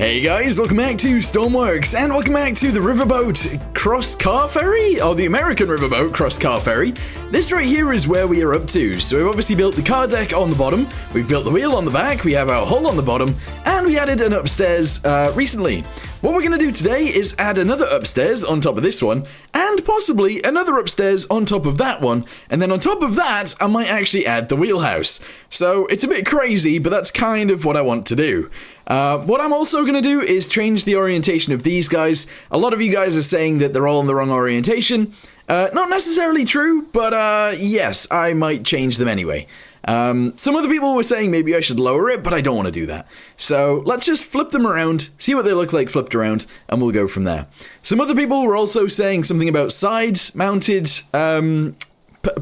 Hey guys, welcome back to Stormworks, and welcome back to the Riverboat X Car Ferry, or the American Riverboat X Car Ferry. This right here is where we are up to. So we've obviously built the car deck on the bottom, we've built the wheel on the back, we have our hull on the bottom, and we added an upstairs recently. What we're going to do today is add another upstairs on top of this one, and possibly another upstairs on top of that one, and then on top of that, I might actually add the wheelhouse. So it's a bit crazy, but that's kind of what I want to do. What I'm also going to do is change the orientation of these guys. A lot of you guys are saying that they're all in the wrong orientation. Not necessarily true, but yes, I might change them anyway. Some other people were saying maybe I should lower it, but I don't want to do that. So let's just flip them around, see what they look like flipped around, and we'll go from there. Some other people were also saying something about sides-mounted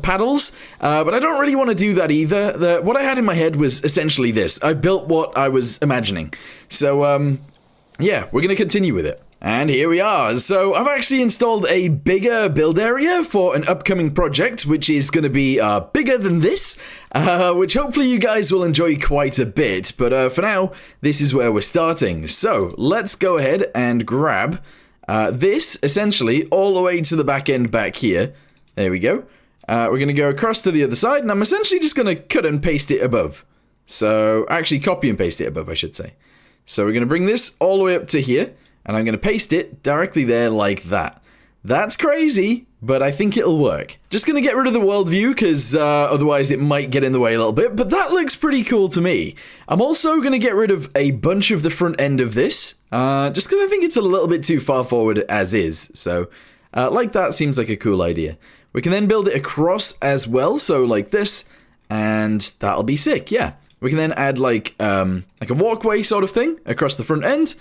paddles, but I don't really want to do that either. What I had in my head was essentially this. I've built what I was imagining. So, yeah, we're going to continue with it. And here we are. So I've actually installed a bigger build area for an upcoming project, which is going to be bigger than this, which hopefully you guys will enjoy quite a bit. But for now, this is where we're starting. So let's go ahead and grab this, essentially, all the way to the back end back here. There we go. We're going to go across to the other side, and I'm essentially just going to cut and paste it above. So, actually copy and paste it above, I should say. So we're going to bring this all the way up to here, and I'm going to paste it directly there like that. That's crazy, but I think it'll work. Just going to get rid of the world view, because otherwise it might get in the way a little bit, but that looks pretty cool to me. I'm also going to get rid of a bunch of the front end of this, just because I think it's a little bit too far forward as is. So, like that seems like a cool idea. We can then build it across as well, so like this, and that'll be sick, yeah. We can then add like a walkway sort of thing across the front end,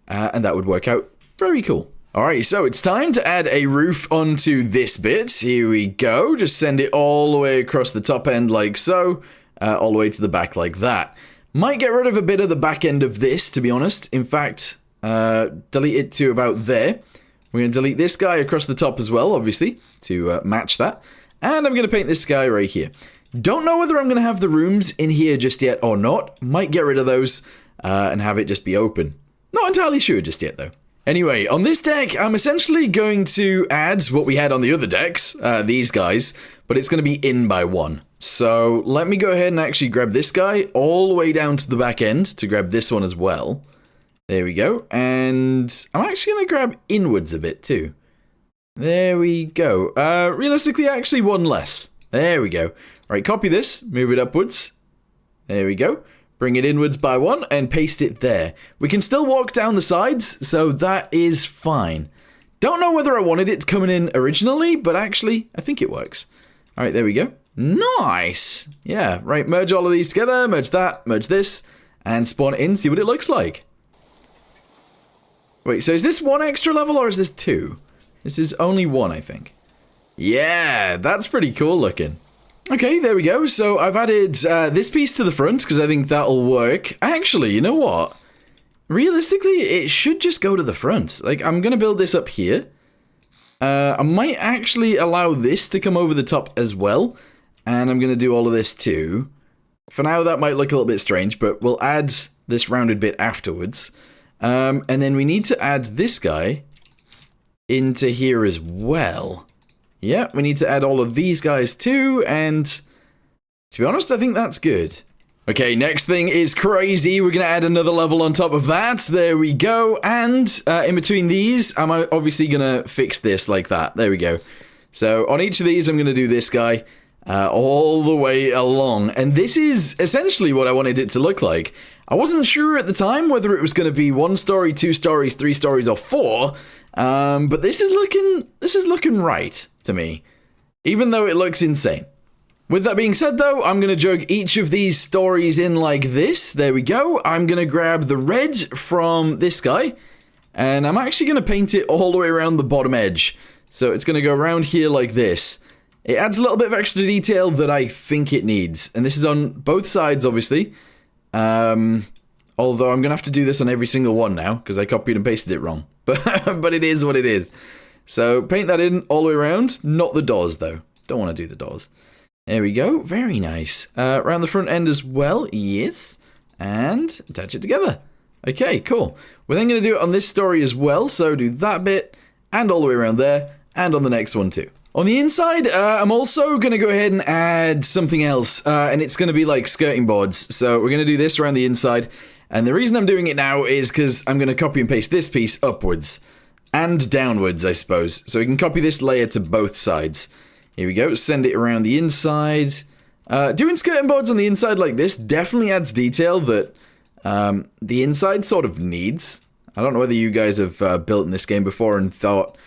and that would work out very cool. Alright, so it's time to add a roof onto this bit. Here we go, just send it all the way across the top end like so, all the way to the back like that. Might get rid of a bit of the back end of this, to be honest. In fact, delete it to about there. We're going to delete this guy across the top as well, obviously, to match that. And I'm going to paint this guy right here. Don't know whether I'm going to have the rooms in here just yet or not. Might get rid of those and have it just be open. Not entirely sure just yet, though. Anyway, on this deck, I'm essentially going to add what we had on the other decks, these guys, but it's going to be in by one. So let me go ahead and actually grab this guy all the way down to the back end to grab this one as well. There we go, and I'm actually going to grab inwards a bit too. There we go. Realistically, actually one less. There we go. Right, copy this, move it upwards. There we go. Bring it inwards by one and paste it there. We can still walk down the sides, so that is fine. Don't know whether I wanted it coming in originally, but actually, I think it works. All right, there we go. Nice. Yeah, right, merge all of these together, merge that, merge this, and spawn it in, see what it looks like. Wait, so is this one extra level or is this two? This is only one, I think. Yeah, that's pretty cool looking. Okay, there we go. So I've added this piece to the front because I think that'll work. Actually, you know what? Realistically, it should just go to the front. Like, I'm going to build this up here. I might actually allow this to come over the top as well. And I'm going to do all of this too. For now, that might look a little bit strange, but we'll add this rounded bit afterwards. And then we need to add this guy into here as well. Yeah, we need to add all of these guys too, and to be honest, I think that's good. Okay, next thing is crazy. We're going to add another level on top of that. There we go. And in between these, I'm obviously going to fix this like that. There we go. So on each of these, I'm going to do this guy all the way along. And this is essentially what I wanted it to look like. I wasn't sure at the time whether it was going to be 1 story, 2 stories, 3 stories, or 4. But this is looking right to me, even though it looks insane. With that being said, though, I'm going to jug each of these stories in like this. There we go. I'm going to grab the red from this guy, and I'm actually going to paint it all the way around the bottom edge. So it's going to go around here like this. It adds a little bit of extra detail that I think it needs, and this is on both sides, obviously. Although I'm going to have to do this on every single one now, because I copied and pasted it wrong. But it is what it is. So paint that in all the way around. Not the doors, though. Don't want to do the doors. There we go. Very nice. Around the front end as well. Yes. And attach it together. Okay, cool. We're then going to do it on this story as well, so do that bit, and all the way around there, and on the next one too. On the inside, I'm also going to go ahead and add something else, and it's going to be like skirting boards. So we're going to do this around the inside, and the reason I'm doing it now is because I'm going to copy and paste this piece upwards, and downwards, I suppose. So we can copy this layer to both sides. Here we go, send it around the inside. Doing skirting boards on the inside like this definitely adds detail that the inside sort of needs. I don't know whether you guys have built in this game before and thought,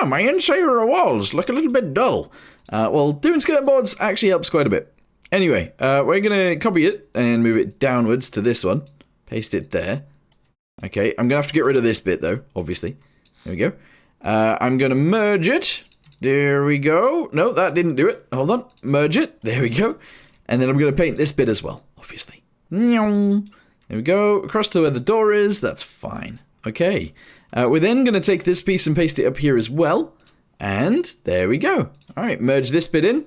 my interior walls look a little bit dull. Well, doing skirting boards actually helps quite a bit. Anyway, we're going to copy it and move it downwards to this one. Paste it there. Okay, I'm going to have to get rid of this bit though, obviously. There we go. I'm going to merge it. There we go. No, that didn't do it. Hold on. Merge it. There we go. And then I'm going to paint this bit as well, obviously. There we go. Across to where the door is. That's fine. Okay. We're then going to take this piece and paste it up here as well. And there we go. All right. Merge this bit in.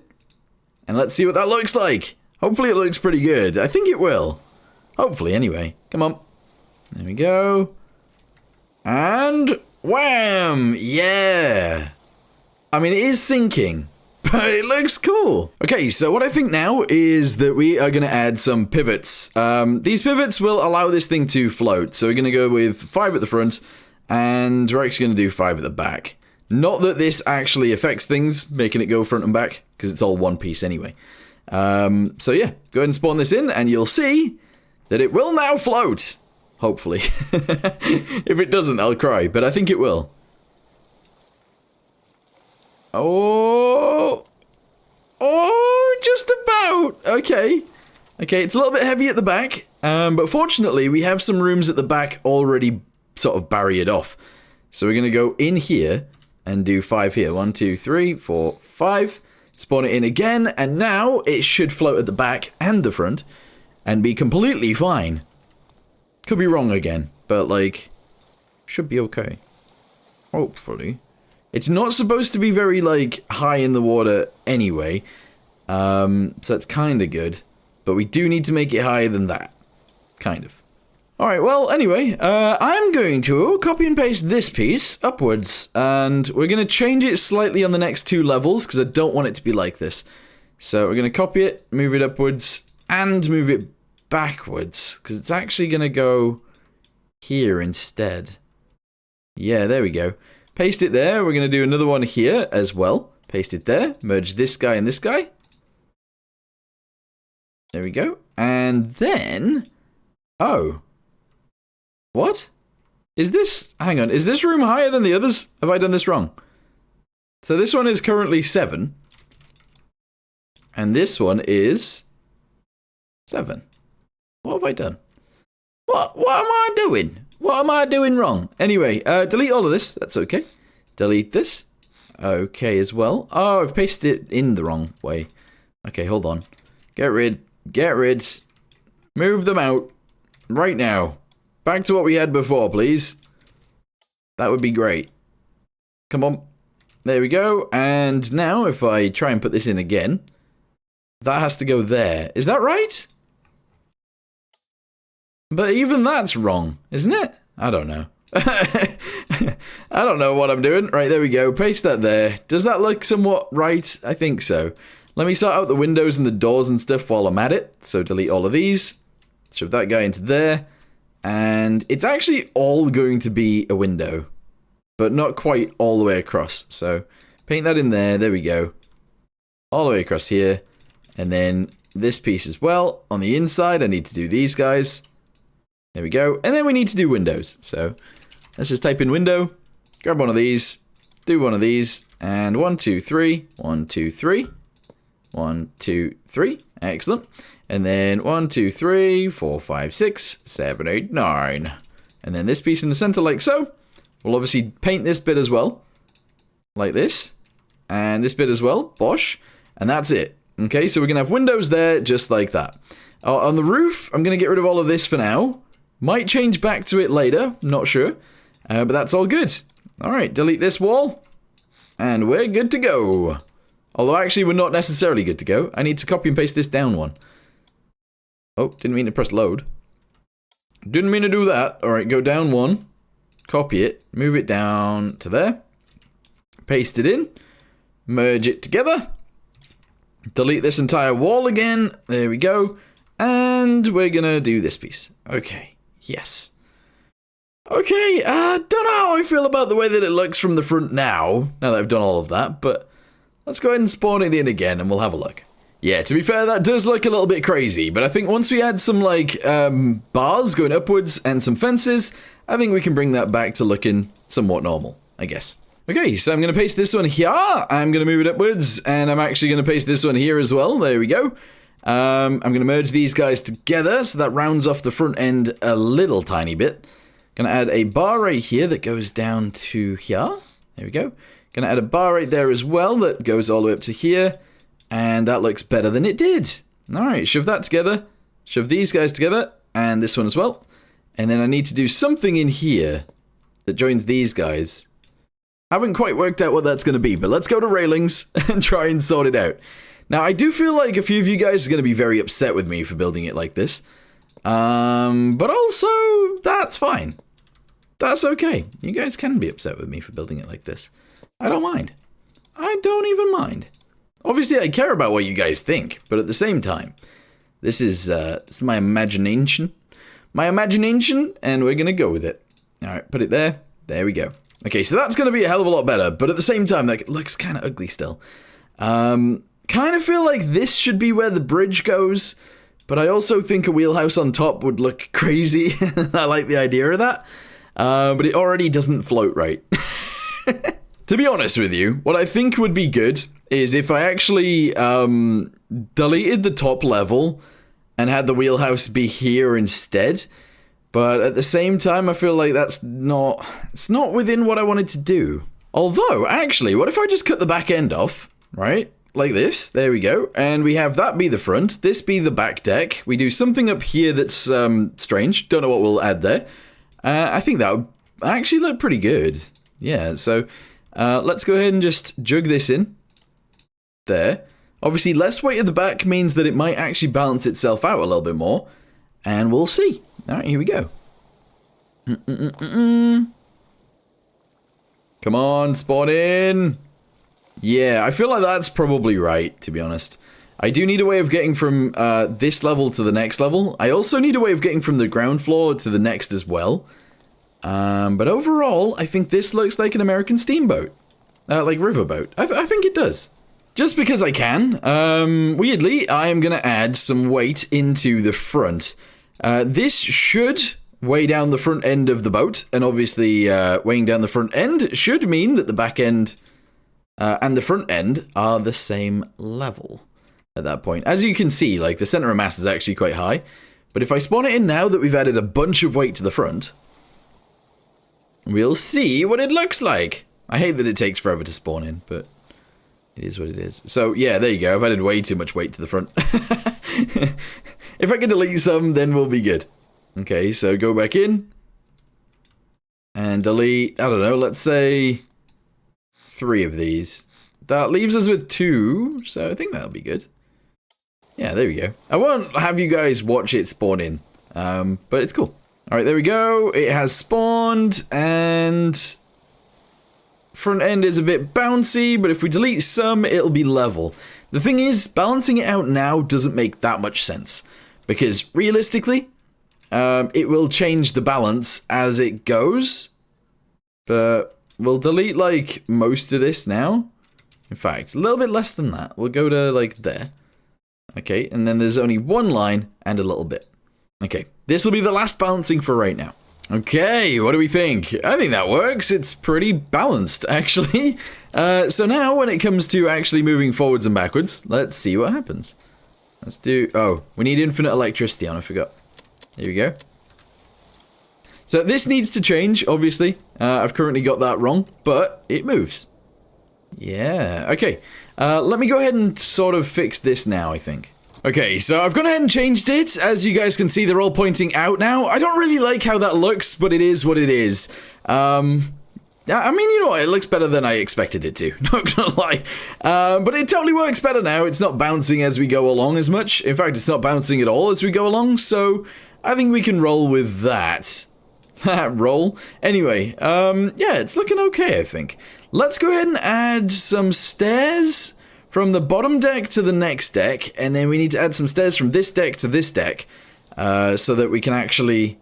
And let's see what that looks like. Hopefully it looks pretty good. I think it will. Hopefully, anyway. Come on. There we go. And wham! Yeah! I mean, it is sinking, but it looks cool. Okay, so what I think now is that we are going to add some pivots. These pivots will allow this thing to float. So we're going to go with 5 at the front, and we're actually going to do 5 at the back. Not that this actually affects things, making it go front and back, because it's all one piece anyway. So yeah, go ahead and spawn this in, and you'll see that it will now float. Hopefully. If it doesn't, I'll cry, but I think it will. Oh, just about. Okay, it's a little bit heavy at the back, but fortunately we have some rooms at the back already sort of barriered off. So we're gonna go in here and do 5 here. 1, 2, 3, 4, 5. Spawn it in again, and now it should float at the back and the front and be completely fine. Could be wrong again, but like, should be okay. Hopefully. It's not supposed to be very, like, high in the water anyway, so that's kind of good, but we do need to make it higher than that, kind of. Alright, well, anyway, I'm going to copy and paste this piece upwards, and we're going to change it slightly on the next 2 levels, because I don't want it to be like this. So we're going to copy it, move it upwards, and move it backwards, because it's actually going to go here instead. Yeah, there we go. Paste it there. We're going to do another one here as well. Paste it there. Merge this guy and this guy. There we go. And then... Oh. What? Is this... Hang on. Is this room higher than the others? Have I done this wrong? So this one is currently 7. And this one is... 7. What have I done? What am I doing? What am I doing wrong? Anyway, delete all of this. That's okay. Delete this. Okay as well. Oh, I've pasted it in the wrong way. Okay, hold on. Get rid. Move them out. Right now. Back to what we had before, please. That would be great. Come on. There we go. And now if I try and put this in again, that has to go there. Is that right? But even that's wrong, isn't it? I don't know. I don't know what I'm doing. Right, there we go. Paste that there. Does that look somewhat right? I think so. Let me sort out the windows and the doors and stuff while I'm at it. So delete all of these. Shove that guy into there. And it's actually all going to be a window, but not quite all the way across. So paint that in there. There we go. All the way across here. And then this piece as well. On the inside, I need to do these guys. There we go. And then we need to do windows. So let's just type in window, grab one of these, do one of these, and 1, 2, 3, 1, 2, 3, 1, 2, 3. Excellent. And then 1, 2, 3, 4, 5, 6, 7, 8, 9. And then this piece in the center like so. We'll obviously paint this bit as well. Like this. And this bit as well. Bosh. And that's it. Okay, so we're going to have windows there just like that. On the roof, I'm going to get rid of all of this for now. Might change back to it later, not sure. But that's all good. Alright, delete this wall. And we're good to go. Although actually we're not necessarily good to go. I need to copy and paste this down one. Oh, didn't mean to press load. Didn't mean to do that. All right, go down one. Copy it. Move it down to there. Paste it in. Merge it together. Delete this entire wall again. There we go. And we're gonna do this piece. Okay. Yes. Okay, don't know how I feel about the way that it looks from the front now that I've done all of that, but let's go ahead and spawn it in again and we'll have a look. Yeah, to be fair, that does look a little bit crazy, but I think once we add some, like, bars going upwards and some fences, I think we can bring that back to looking somewhat normal, I guess. Okay, so I'm going to paste this one here, I'm going to move it upwards, and I'm actually going to paste this one here as well, there we go. I'm going to merge these guys together, so that rounds off the front end a little tiny bit. Gonna add a bar right here that goes down to here. There we go. Gonna add a bar right there as well that goes all the way up to here. And that looks better than it did. Alright, shove that together. Shove these guys together. And this one as well. And then I need to do something in here that joins these guys. Haven't quite worked out what that's gonna be, but let's go to railings and try and sort it out. Now, I do feel like a few of you guys are gonna be very upset with me for building it like this. But also, that's fine. That's okay. You guys can be upset with me for building it like this. I don't mind. I don't even mind. Obviously, I care about what you guys think, but at the same time, this is my imagination. My imagination, and we're gonna go with it. Alright, put it there. There we go. Okay, so that's gonna be a hell of a lot better, but at the same time, that looks kind of ugly still. Kind of feel like this should be where the bridge goes, but I also think a wheelhouse on top would look crazy. I like the idea of that. But it already doesn't float right. To be honest with you, what I think would be good is if I actually deleted the top level and had the wheelhouse be here instead. But at the same time, I feel like it's not within what I wanted to do. Although, actually, what if I just cut the back end off, right? Like this, there we go. And we have that be the front, this be the back deck. We do something up here that's strange. Don't know what we'll add there. I think that would actually look pretty good. Yeah, so let's go ahead and just jug this in. There. Obviously, less weight at the back means that it might actually balance itself out a little bit more. And we'll see. Alright, here we go. Come on, spawn in. Yeah, I feel like that's probably right, to be honest. I do need a way of getting from this level to the next level. I also need a way of getting from the ground floor to the next as well. But overall, I think this looks like an American steamboat. Like riverboat. I think it does. Just because I can. Weirdly, I am going to add some weight into the front. This should weigh down the front end of the boat. And obviously, weighing down the front end should mean that the back end and the front end are the same level. At that point. As you can see, like, the center of mass is actually quite high. But if I spawn it in now that we've added a bunch of weight to the front, we'll see what it looks like. I hate that it takes forever to spawn in, but it is what it is. So, yeah, there you go. I've added way too much weight to the front. If I can delete some, then we'll be good. Okay, so go back in. And delete, I don't know, let's say 3 of these. That leaves us with 2, so I think that'll be good. Yeah, there we go. I won't have you guys watch it spawn in, but it's cool. Alright, there we go. It has spawned, and front end is a bit bouncy, but if we delete some, it'll be level. The thing is, balancing it out now doesn't make that much sense, because realistically, it will change the balance as it goes, but we'll delete, like, most of this now. In fact, a little bit less than that. We'll go to, like, there. Okay, and then there's only 1 line and a little bit. Okay, this will be the last balancing for right now. Okay, what do we think? I think that works. It's pretty balanced, actually. So now, when it comes to actually moving forwards and backwards, let's see what happens. Let's do... Oh, we need infinite electricity on, I forgot. There we go. So this needs to change, obviously. I've currently got that wrong, but it moves. Yeah, okay. Let me go ahead and sort of fix this now, I think. Okay, so I've gone ahead and changed it. As you guys can see, they're all pointing out now. I don't really like how that looks, but it is what it is. I mean, you know what? It looks better than I expected it to. Not gonna lie. But it totally works better now. It's not bouncing as we go along as much. In fact, it's not bouncing at all as we go along. So, I think we can roll with that. Roll. Anyway, yeah, it's looking okay, I think. Let's go ahead and add some stairs from the bottom deck to the next deck, and then we need to add some stairs from this deck to this deck, so that we can actually,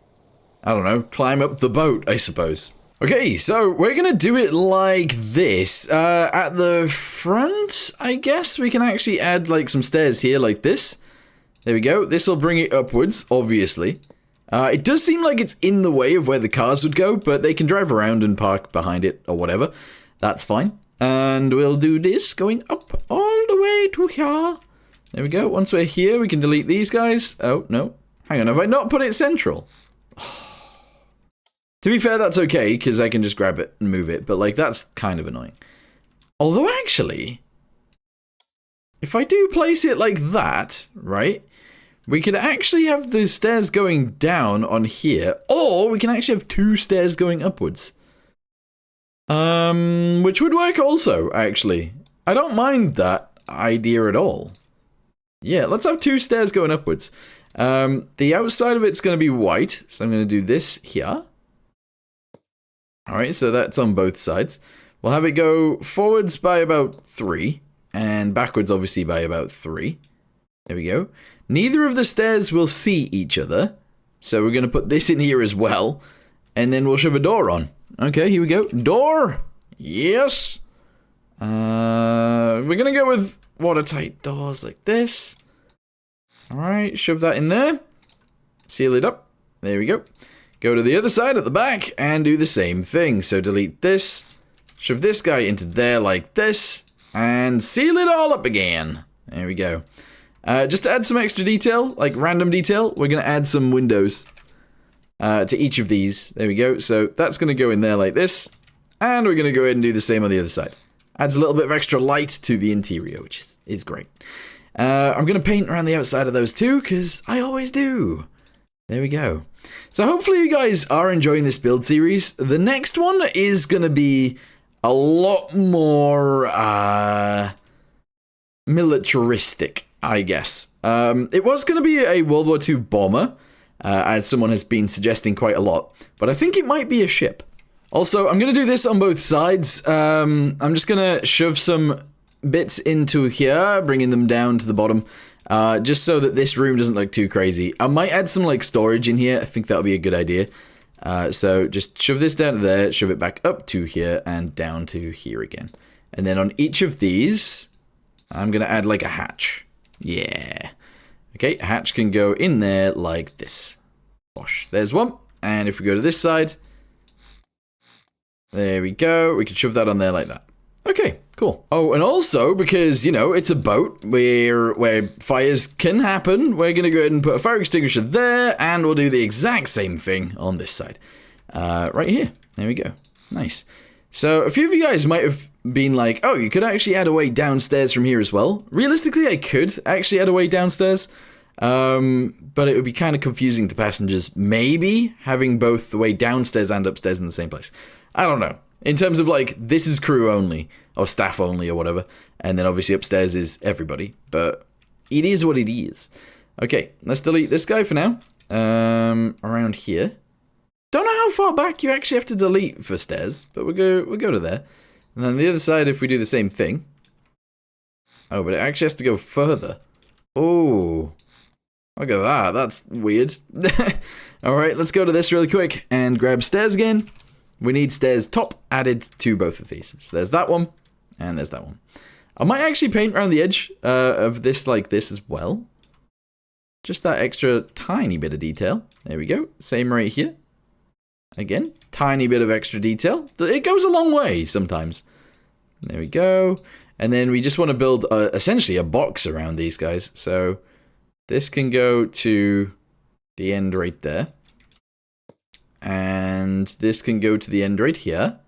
I don't know, climb up the boat, I suppose. Okay, so we're gonna do it like this. At the front, I guess we can actually add like some stairs here like this. There we go. This will bring it upwards, obviously. It does seem like it's in the way of where the cars would go, but they can drive around and park behind it or whatever. That's fine. And we'll do this going up all the way to here. There we go. Once we're here, we can delete these guys. Oh, no. Hang on, have I not put it central? To be fair, that's okay, because I can just grab it and move it, but like, that's kind of annoying. Although, actually, if I do place it like that, right, we could actually have the stairs going down on here, or we can actually have 2 stairs going upwards. Which would work also, actually. I don't mind that idea at all. Yeah, let's have 2 stairs going upwards. The outside of it's going to be white, so I'm going to do this here. Alright, so that's on both sides. We'll have it go forwards by about 3, and backwards obviously by about 3. There we go. Neither of the stairs will see each other, so we're going to put this in here as well, and then we'll shove a door on. Okay, here we go. Door! Yes! We're going to go with watertight doors like this. Alright, shove that in there. Seal it up. There we go. Go to the other side at the back and do the same thing. So delete this, shove this guy into there like this, and seal it all up again. There we go. Just to add some extra detail, like random detail, we're going to add some windows to each of these. There we go. So that's going to go in there like this, and we're going to go ahead and do the same on the other side. Adds a little bit of extra light to the interior, which is great. I'm going to paint around the outside of those too, because I always do. There we go. So hopefully you guys are enjoying this build series. The next one is going to be a lot more militaristic, I guess. It was going to be a World War II bomber, as someone has been suggesting quite a lot, but I think it might be a ship. Also, I'm going to do this on both sides. I'm just going to shove some bits into here, bringing them down to the bottom. Just so that this room doesn't look too crazy. I might add some like storage in here. I think that'll be a good idea. So just shove this down to there, shove it back up to here and down to here again. And then on each of these, I'm going to add like a hatch. Yeah. Okay, a hatch can go in there like this. Bosh, there's one. And if we go to this side, there we go. We can shove that on there like that. Okay, cool. Oh, and also, because, you know, it's a boat where fires can happen, we're going to go ahead and put a fire extinguisher there, and we'll do the exact same thing on this side. Right here. There we go. Nice. So, a few of you guys might have been like, oh, you could actually add a way downstairs from here as well. Realistically, I could actually add a way downstairs, but it would be kind of confusing to passengers, maybe, having both the way downstairs and upstairs in the same place. I don't know. In terms of like, this is crew only, or staff only, or whatever. And then obviously upstairs is everybody. But it is what it is. Okay, let's delete this guy for now. Around here. Don't know how far back you actually have to delete for stairs, but we'll go to there. And then the other side, if we do the same thing. Oh, but it actually has to go further. Oh, look at that. That's weird. Alright, let's go to this really quick and grab stairs again. We need stairs top added to both of these. So there's that one, and there's that one. I might actually paint around the edge of this like this as well. Just that extra tiny bit of detail. There we go. Same right here. Again, tiny bit of extra detail. It goes a long way sometimes. There we go. And then we just want to build essentially a box around these guys. So this can go to the end right there. And this can go to the end right here.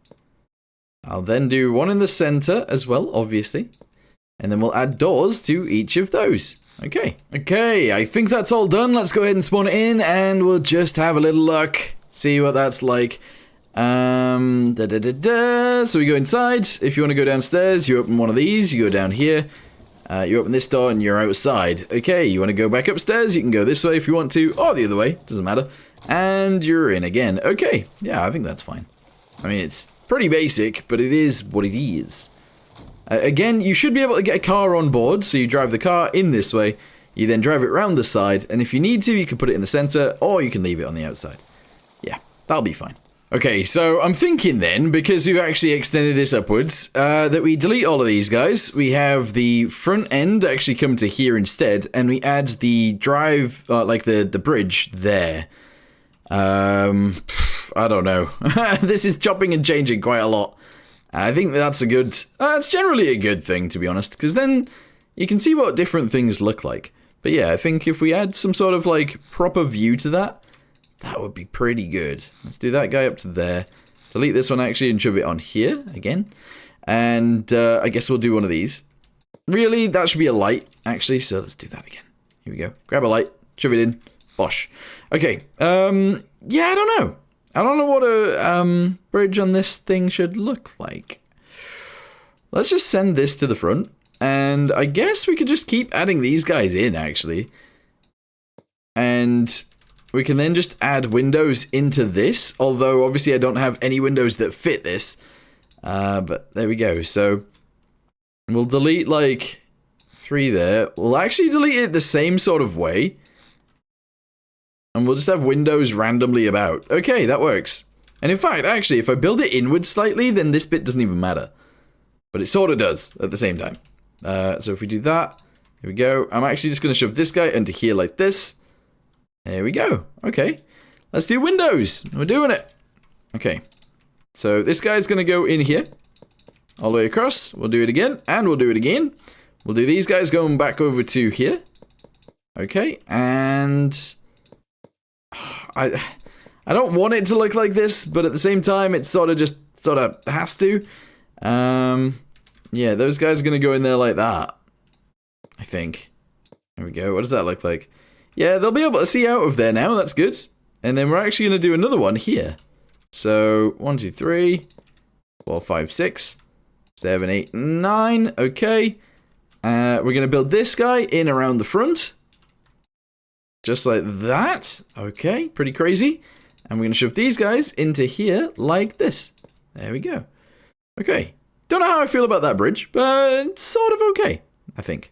I'll then do one in the center as well, obviously. And then we'll add doors to each of those. Okay. Okay, I think that's all done. Let's go ahead and spawn it in, and we'll just have a little look. See what that's like. So we go inside. If you want to go downstairs, you open one of these. You go down here. You open this door and you're outside. Okay, you want to go back upstairs? You can go this way if you want to, or the other way. Doesn't matter. And you're in again. Okay, yeah, I think that's fine. I mean, it's pretty basic, but it is what it is. Again, you should be able to get a car on board, so you drive the car in this way, you then drive it around the side, and if you need to, you can put it in the center, or you can leave it on the outside. Yeah, that'll be fine. Okay, so I'm thinking then, because we've actually extended this upwards, that we delete all of these guys. We have the front end actually come to here instead, and we add the drive, like the bridge there. I don't know. This is chopping and changing quite a lot. I think that's a good... it's generally a good thing, to be honest, because then you can see what different things look like. But yeah, I think if we add some sort of, like, proper view to that, that would be pretty good. Let's do that guy up to there. Delete this one, actually, and shove it on here, again. And I guess we'll do one of these. Really, that should be a light, actually, so let's do that again. Here we go. Grab a light, shove it in. Bosh. Okay, yeah, I don't know. I don't know what a bridge on this thing should look like. Let's just send this to the front. And I guess we could just keep adding these guys in, actually. And we can then just add windows into this. Although, obviously, I don't have any windows that fit this. But there we go. So, we'll delete, like, 3 there. We'll actually delete it the same sort of way. And we'll just have windows randomly about. Okay, that works. And in fact, actually, if I build it inwards slightly, then this bit doesn't even matter. But it sort of does at the same time. So if we do that, here we go. I'm actually just going to shove this guy into here like this. There we go. Okay. Let's do windows. We're doing it. Okay. So this guy's going to go in here. All the way across. We'll do it again. And we'll do it again. We'll do these guys going back over to here. Okay. And... I don't want it to look like this, but at the same time, it sort of has to. Yeah, those guys are going to go in there like that. I think. There we go. What does that look like? Yeah, they'll be able to see out of there now. That's good. And then we're actually going to do another one here. So, 1, 2, 3, 4, 5, 6, 7, 8, 9. Okay. We're going to build this guy in around the front. Just like that. Okay, pretty crazy. And we're going to shove these guys into here like this. There we go. Okay. Don't know how I feel about that bridge, but it's sort of okay, I think.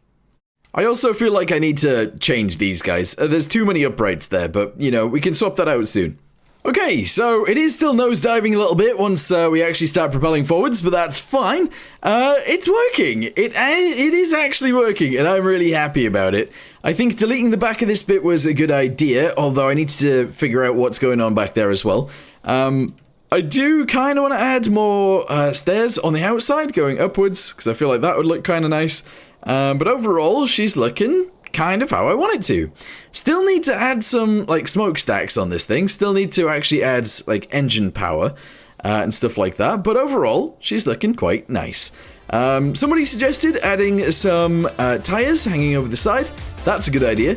I also feel like I need to change these guys. There's too many uprights there, but, you know, we can swap that out soon. Okay, so it is still nosediving a little bit once we actually start propelling forwards, but that's fine. It's working. It is actually working, and I'm really happy about it. I think deleting the back of this bit was a good idea, although I need to figure out what's going on back there as well. I do kind of want to add more stairs on the outside going upwards, because I feel like that would look kind of nice. But overall, she's looking kind of how I want it to. Still need to add some, like, smokestacks on this thing. Still need to actually add, like, engine power and stuff like that. But overall, she's looking quite nice. Somebody suggested adding some tires hanging over the side. That's a good idea.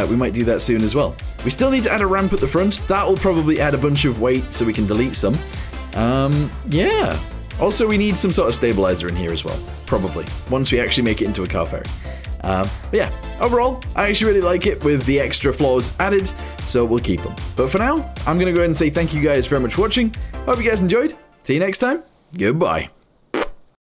We might do that soon as well. We still need to add a ramp at the front. That will probably add a bunch of weight so we can delete some. Yeah. Also, we need some sort of stabilizer in here as well. Probably. Once we actually make it into a car ferry. But yeah, overall, I actually really like it with the extra floors added, so we'll keep them. But for now, I'm going to go ahead and say thank you guys very much for watching. Hope you guys enjoyed. See you next time. Goodbye.